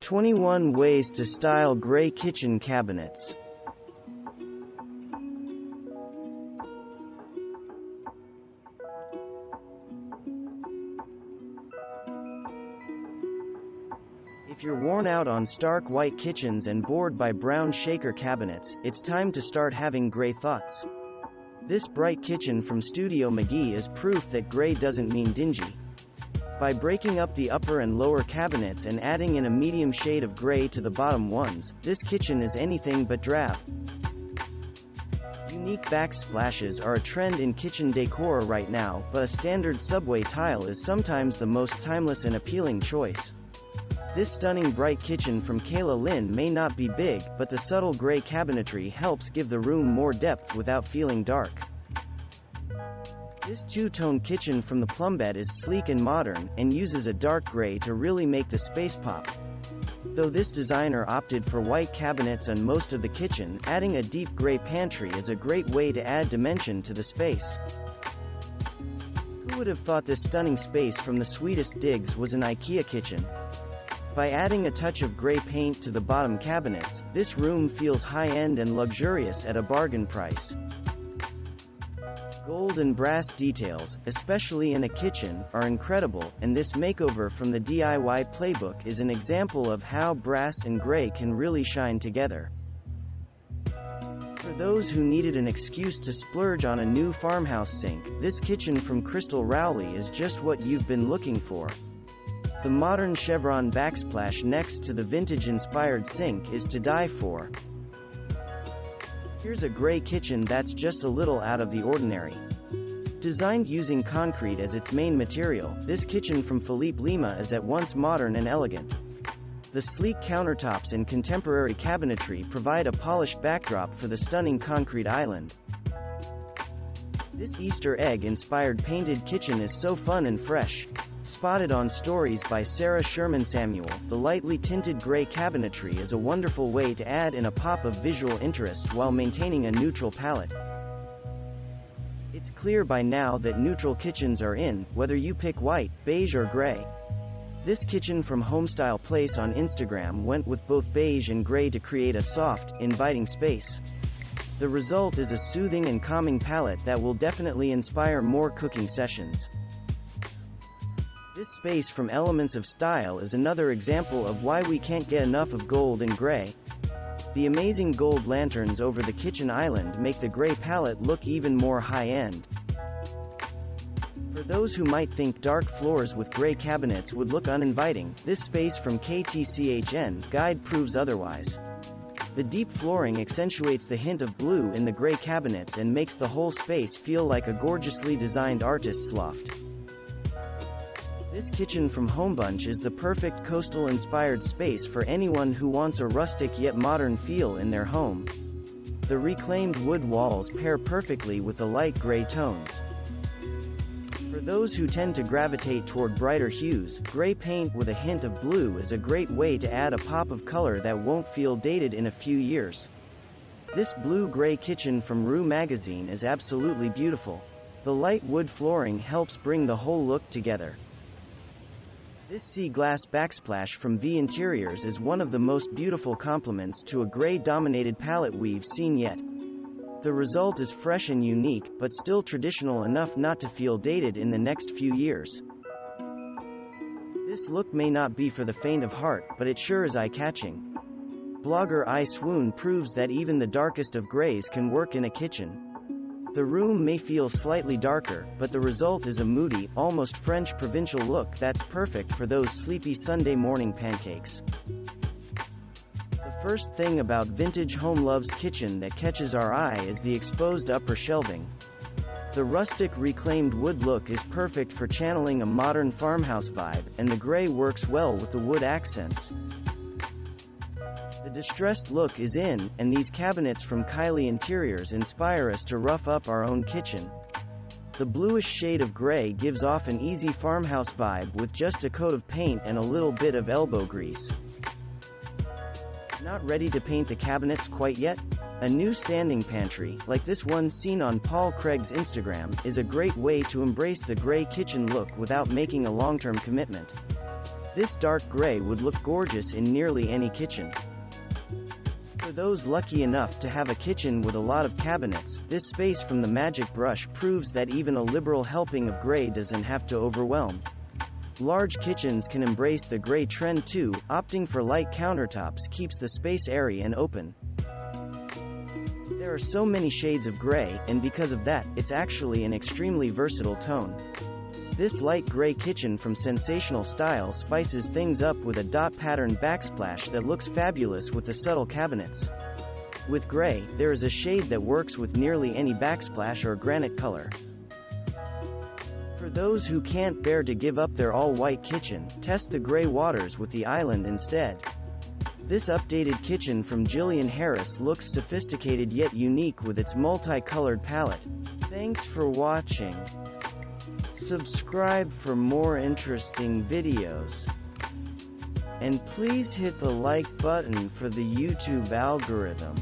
21 Ways to Style Gray Kitchen Cabinets. If you're worn out on stark white kitchens and bored by brown shaker cabinets, it's time to start having gray thoughts. This bright kitchen from Studio McGee is proof that gray doesn't mean dingy. By breaking up the upper and lower cabinets and adding in a medium shade of gray to the bottom ones, this kitchen is anything but drab. Unique backsplashes are a trend in kitchen decor right now, but a standard subway tile is sometimes the most timeless and appealing choice. This stunning bright kitchen from Kayla Lynn may not be big, but the subtle gray cabinetry helps give the room more depth without feeling dark. This two-tone kitchen from the Plumbed is sleek and modern, and uses a dark gray to really make the space pop. Though this designer opted for white cabinets on most of the kitchen, adding a deep gray pantry is a great way to add dimension to the space. Who would have thought this stunning space from the Sweetest Digs was an IKEA kitchen? By adding a touch of gray paint to the bottom cabinets, this room feels high-end and luxurious at a bargain price. Gold and brass details, especially in a kitchen, are incredible, and this makeover from the DIY playbook is an example of how brass and gray can really shine together. For those who needed an excuse to splurge on a new farmhouse sink, this kitchen from Crystal Rowley is just what you've been looking for. The modern chevron backsplash next to the vintage-inspired sink is to die for. Here's a gray kitchen that's just a little out of the ordinary. Designed using concrete as its main material, this kitchen from Philippe Lima is at once modern and elegant. The sleek countertops and contemporary cabinetry provide a polished backdrop for the stunning concrete island. This Easter egg-inspired painted kitchen is so fun and fresh. Spotted on stories by Sarah Sherman Samuel, the lightly tinted gray cabinetry is a wonderful way to add in a pop of visual interest while maintaining a neutral palette. It's clear by now that neutral kitchens are in, whether you pick white, beige or gray. This kitchen from Homestyle Place on Instagram went with both beige and gray to create a soft, inviting space. The result is a soothing and calming palette that will definitely inspire more cooking sessions. This space from Elements of Style is another example of why we can't get enough of gold and gray. The amazing gold lanterns over the kitchen island make the gray palette look even more high-end. For those who might think dark floors with gray cabinets would look uninviting, this space from KTCHN Guide proves otherwise. The deep flooring accentuates the hint of blue in the gray cabinets and makes the whole space feel like a gorgeously designed artist's loft. This kitchen from Homebunch is the perfect coastal-inspired space for anyone who wants a rustic yet modern feel in their home. The reclaimed wood walls pair perfectly with the light gray tones. For those who tend to gravitate toward brighter hues, gray paint with a hint of blue is a great way to add a pop of color that won't feel dated in a few years. This blue-gray kitchen from Rue Magazine is absolutely beautiful. The light wood flooring helps bring the whole look together. This sea glass backsplash from V Interiors is one of the most beautiful complements to a gray-dominated palette we've seen yet. The result is fresh and unique, but still traditional enough not to feel dated in the next few years. This look may not be for the faint of heart, but it sure is eye-catching. Blogger I Swoon proves that even the darkest of grays can work in a kitchen. The room may feel slightly darker, but the result is a moody, almost French provincial look that's perfect for those sleepy Sunday morning pancakes. The first thing about Vintage Home Love's kitchen that catches our eye is the exposed upper shelving. The rustic reclaimed wood look is perfect for channeling a modern farmhouse vibe, and the gray works well with the wood accents. The distressed look is in, and these cabinets from Kylie Interiors inspire us to rough up our own kitchen. The bluish shade of gray gives off an easy farmhouse vibe with just a coat of paint and a little bit of elbow grease. Not ready to paint the cabinets quite yet? A new standing pantry, like this one seen on Paul Craig's Instagram, is a great way to embrace the gray kitchen look without making a long-term commitment. This dark gray would look gorgeous in nearly any kitchen. For those lucky enough to have a kitchen with a lot of cabinets, this space from the magic brush proves that even a liberal helping of gray doesn't have to overwhelm. Large kitchens can embrace the gray trend too. Opting for light countertops keeps the space airy and open. There are so many shades of gray, and because of that, it's actually an extremely versatile tone. This light gray kitchen from Sensational Style spices things up with a dot pattern backsplash that looks fabulous with the subtle cabinets. With gray, there is a shade that works with nearly any backsplash or granite color. For those who can't bear to give up their all-white kitchen, test the gray waters with the island instead. This updated kitchen from Jillian Harris looks sophisticated yet unique with its multicolored palette. Thanks for watching. Subscribe for more interesting videos. And please hit the like button for the YouTube algorithm.